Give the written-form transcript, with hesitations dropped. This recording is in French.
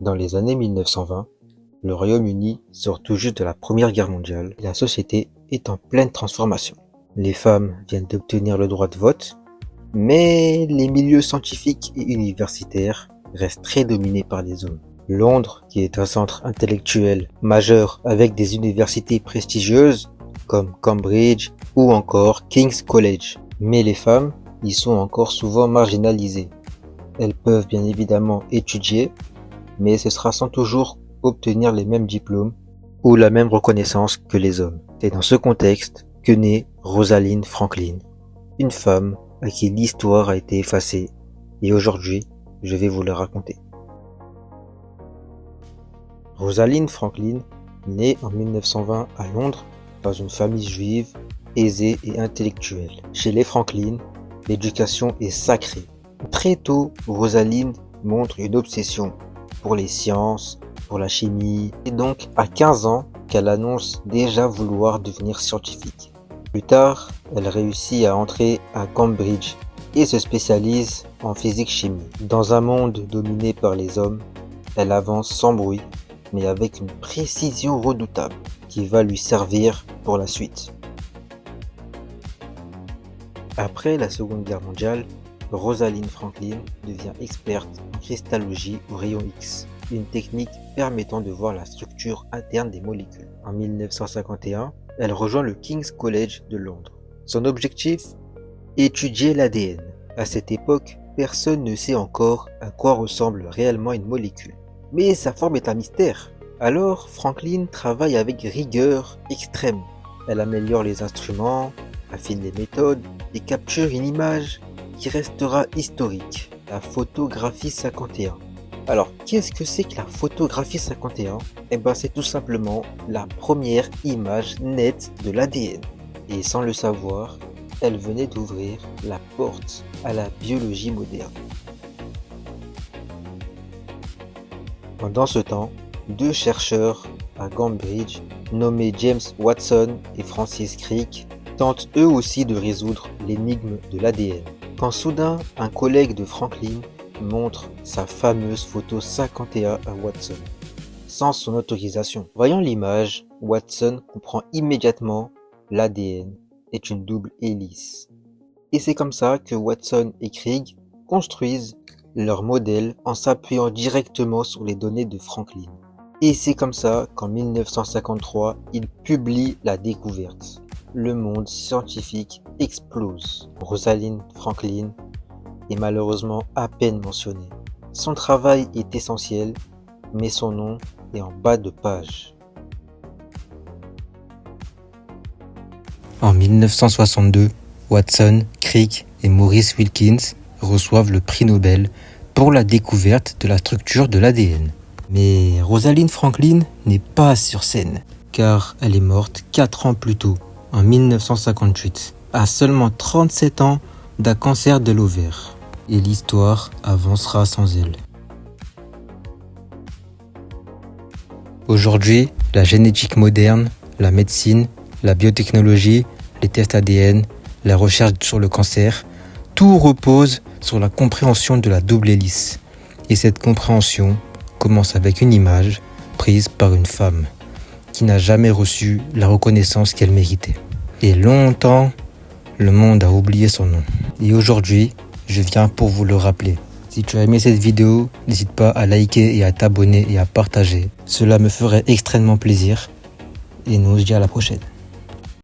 Dans les années 1920, le Royaume-Uni sort tout juste de la Première Guerre mondiale et la société est en pleine transformation. Les femmes viennent d'obtenir le droit de vote, mais les milieux scientifiques et universitaires restent très dominés par les hommes. Londres, qui est un centre intellectuel majeur avec des universités prestigieuses comme Cambridge ou encore King's College. Mais les femmes y sont encore souvent marginalisées. Elles peuvent bien évidemment étudier, mais ce sera sans toujours obtenir les mêmes diplômes ou la même reconnaissance que les hommes. C'est dans ce contexte que naît Rosalind Franklin, une femme à qui l'histoire a été effacée, et aujourd'hui, je vais vous le raconter. Rosalind Franklin naît en 1920 à Londres dans une famille juive aisée et intellectuelle. Chez les Franklin, l'éducation est sacrée. Très tôt, Rosalind montre une obsession pour les sciences, pour la chimie, et donc à 15 ans qu'elle annonce déjà vouloir devenir scientifique. Plus tard, elle réussit à entrer à Cambridge et se spécialise en physique-chimie. Dans un monde dominé par les hommes, elle avance sans bruit, mais avec une précision redoutable qui va lui servir pour la suite. Après la Seconde Guerre mondiale, Rosalind Franklin devient experte en cristallogie au rayon X, une technique permettant de voir la structure interne des molécules. En 1951, elle rejoint le King's College de Londres. Son objectif? Étudier l'ADN. À cette époque, personne ne sait encore à quoi ressemble réellement une molécule. Mais sa forme est un mystère. Alors, Franklin travaille avec rigueur extrême. Elle améliore les instruments, affine les méthodes et capture une image qui restera historique, la photographie 51. Alors, qu'est-ce que c'est que la photographie 51? C'est tout simplement la première image nette de l'ADN. Et sans le savoir, elle venait d'ouvrir la porte à la biologie moderne. Pendant ce temps, deux chercheurs à Cambridge, nommés James Watson et Francis Crick, tentent eux aussi de résoudre l'énigme de l'ADN. Quand soudain, un collègue de Franklin montre sa fameuse photo 51 à Watson, sans son autorisation. Voyant l'image, Watson comprend immédiatement l'ADN est une double hélice. Et c'est comme ça que Watson et Crick construisent leur modèle en s'appuyant directement sur les données de Franklin. Et c'est comme ça qu'en 1953, ils publient la découverte. Le monde scientifique explose. Rosalind Franklin est malheureusement à peine mentionnée. Son travail est essentiel, mais son nom est en bas de page. En 1962, Watson, Crick et Maurice Wilkins reçoivent le prix Nobel pour la découverte de la structure de l'ADN. Mais Rosalind Franklin n'est pas sur scène, car elle est morte 4 ans plus tôt, en 1958, à seulement 37 ans d'un cancer de l'ovaire. Et l'histoire avancera sans elle. Aujourd'hui, la génétique moderne, la médecine, la biotechnologie, les tests ADN, la recherche sur le cancer, tout repose sur la compréhension de la double hélice. Et cette compréhension commence avec une image prise par une femme qui n'a jamais reçu la reconnaissance qu'elle méritait. Et longtemps, le monde a oublié son nom. Et aujourd'hui, je viens pour vous le rappeler. Si tu as aimé cette vidéo, n'hésite pas à liker et à t'abonner et à partager. Cela me ferait extrêmement plaisir. Et nous on se dit à la prochaine.